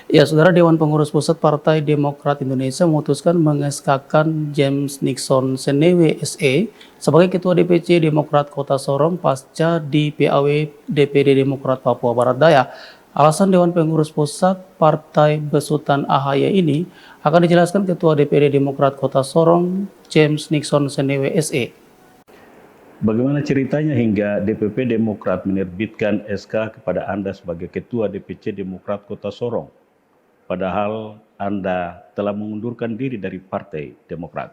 Ya, Saudara, Dewan Pengurus Pusat Partai Demokrat Indonesia memutuskan mengeskakan James Nixon Senewe SE sebagai Ketua DPC Demokrat Kota Sorong pasca di PAW DPD Demokrat Papua Barat Daya. Alasan Dewan Pengurus Pusat Partai Besutan AHY ini akan dijelaskan Ketua DPD Demokrat Kota Sorong James Nixon Senewe SE. Bagaimana ceritanya hingga DPP Demokrat menerbitkan SK kepada Anda sebagai Ketua DPC Demokrat Kota Sorong, padahal Anda telah mengundurkan diri dari Partai Demokrat?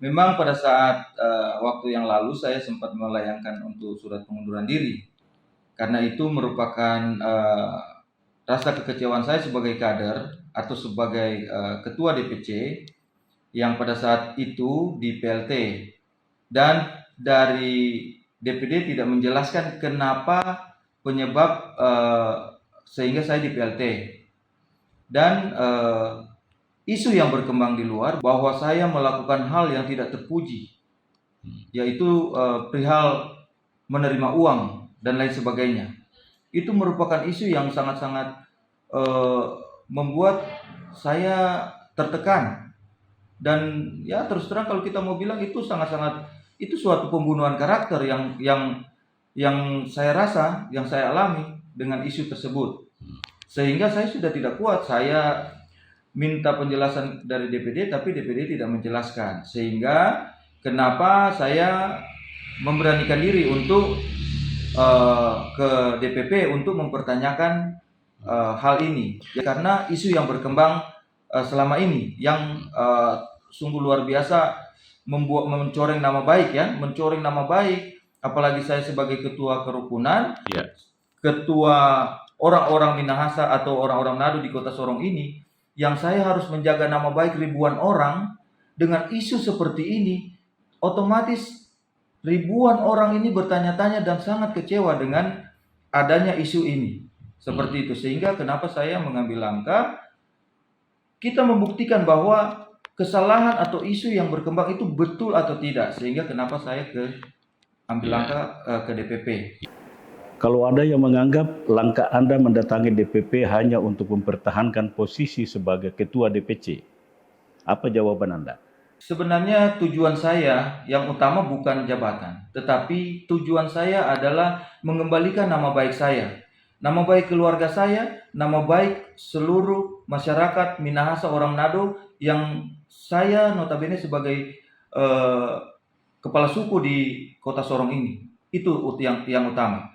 Memang pada saat waktu yang lalu saya sempat melayangkan untuk surat pengunduran diri, karena itu merupakan rasa kekecewaan saya sebagai kader atau sebagai Ketua DPC yang pada saat itu di PLT, dan dari DPD tidak menjelaskan kenapa penyebab sehingga saya di PLT, dan isu yang berkembang di luar bahwa saya melakukan hal yang tidak terpuji, yaitu perihal menerima uang dan lain sebagainya. Itu merupakan isu yang sangat-sangat membuat saya tertekan, dan ya terus terang kalau kita mau bilang itu sangat-sangat itu suatu pembunuhan karakter yang saya rasa, yang saya alami dengan isu tersebut, sehingga saya sudah tidak kuat. Saya minta penjelasan dari DPD, tapi DPD tidak menjelaskan, sehingga kenapa saya memberanikan diri untuk ke DPP untuk mempertanyakan hal ini, ya, karena isu yang berkembang selama ini yang sungguh luar biasa, mencoreng nama baik, ya, mencoreng nama baik, apalagi saya sebagai ketua kerukunan, ketua orang-orang Minahasa atau orang-orang Nado di Kota Sorong ini, yang saya harus menjaga nama baik ribuan orang dengan isu seperti ini. Otomatis ribuan orang ini bertanya-tanya dan sangat kecewa dengan adanya isu ini. Seperti itu, sehingga kenapa saya mengambil langkah kita membuktikan bahwa kesalahan atau isu yang berkembang itu betul atau tidak, sehingga kenapa saya ambil langkah ke DPP. Kalau ada yang menganggap langkah Anda mendatangi DPP hanya untuk mempertahankan posisi sebagai Ketua DPC, apa jawaban Anda? Sebenarnya tujuan saya yang utama bukan jabatan, tetapi tujuan saya adalah mengembalikan nama baik saya, nama baik keluarga saya, nama baik seluruh masyarakat Minahasa orang Nado yang saya notabene sebagai kepala suku di Kota Sorong ini. Itu yang utama.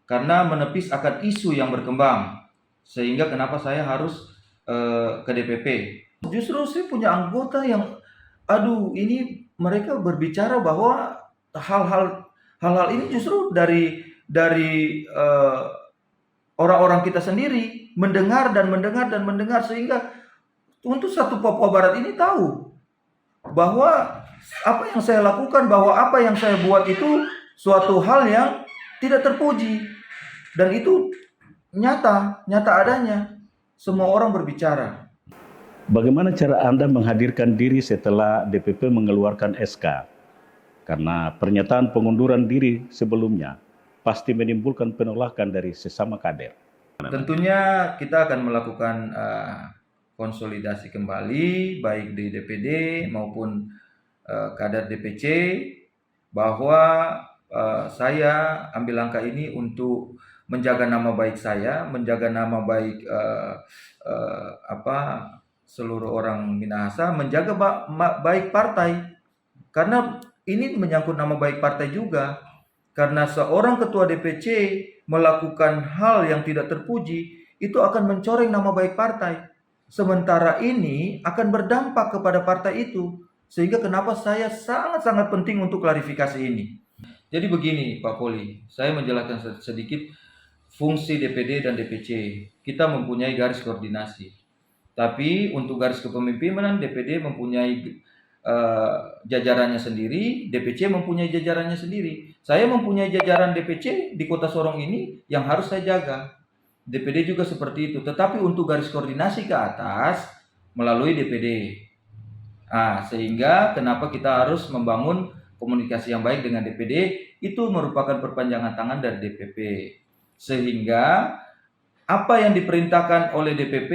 Karena menepis akan isu yang berkembang, sehingga kenapa saya harus ke DPP. Justru saya punya anggota yang ini mereka berbicara bahwa hal-hal ini justru dari orang-orang kita sendiri mendengar, sehingga untuk satu Papua Barat ini tahu bahwa apa yang saya lakukan, bahwa apa yang saya buat itu suatu hal yang tidak terpuji, dan itu nyata adanya. Semua orang berbicara. Bagaimana cara Anda menghadirkan diri setelah DPP mengeluarkan SK? Karena pernyataan pengunduran diri sebelumnya pasti menimbulkan penolakan dari sesama kader. Tentunya kita akan melakukan konsolidasi kembali, baik di DPD maupun kader DPC, bahwa saya ambil langkah ini untuk menjaga nama baik saya, menjaga nama baik seluruh orang Minahasa, menjaga baik partai, karena ini menyangkut nama baik partai juga. Karena seorang ketua DPC melakukan hal yang tidak terpuji, itu akan mencoreng nama baik partai. Sementara ini akan berdampak kepada partai itu, sehingga kenapa saya sangat-sangat penting untuk klarifikasi ini. Jadi begini Pak Poli, saya menjelaskan sedikit fungsi DPD dan DPC. Kita mempunyai garis koordinasi, tapi untuk garis kepemimpinan DPD mempunyai jajarannya sendiri, DPC mempunyai jajarannya sendiri. Saya mempunyai jajaran DPC di Kota Sorong ini yang harus saya jaga. DPD juga seperti itu, tetapi untuk garis koordinasi ke atas melalui DPD. Sehingga kenapa kita harus membangun komunikasi yang baik dengan DPD, itu merupakan perpanjangan tangan dari DPP. Sehingga apa yang diperintahkan oleh DPP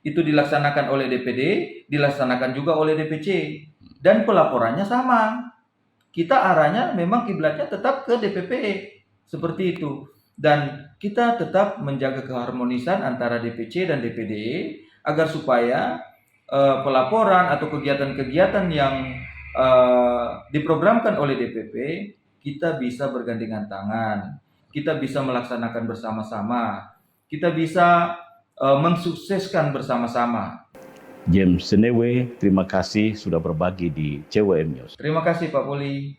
itu dilaksanakan oleh DPD, dilaksanakan juga oleh DPC, dan pelaporannya sama. Kita arahnya memang kiblatnya tetap ke DPP, seperti itu. Dan kita tetap menjaga keharmonisan antara DPC dan DPD agar supaya pelaporan atau kegiatan-kegiatan yang diprogramkan oleh DPP kita bisa bergandengan tangan, kita bisa melaksanakan bersama-sama, kita bisa mensukseskan bersama-sama. James Senewe, terima kasih sudah berbagi di CWM News. Terima kasih Pak Poli.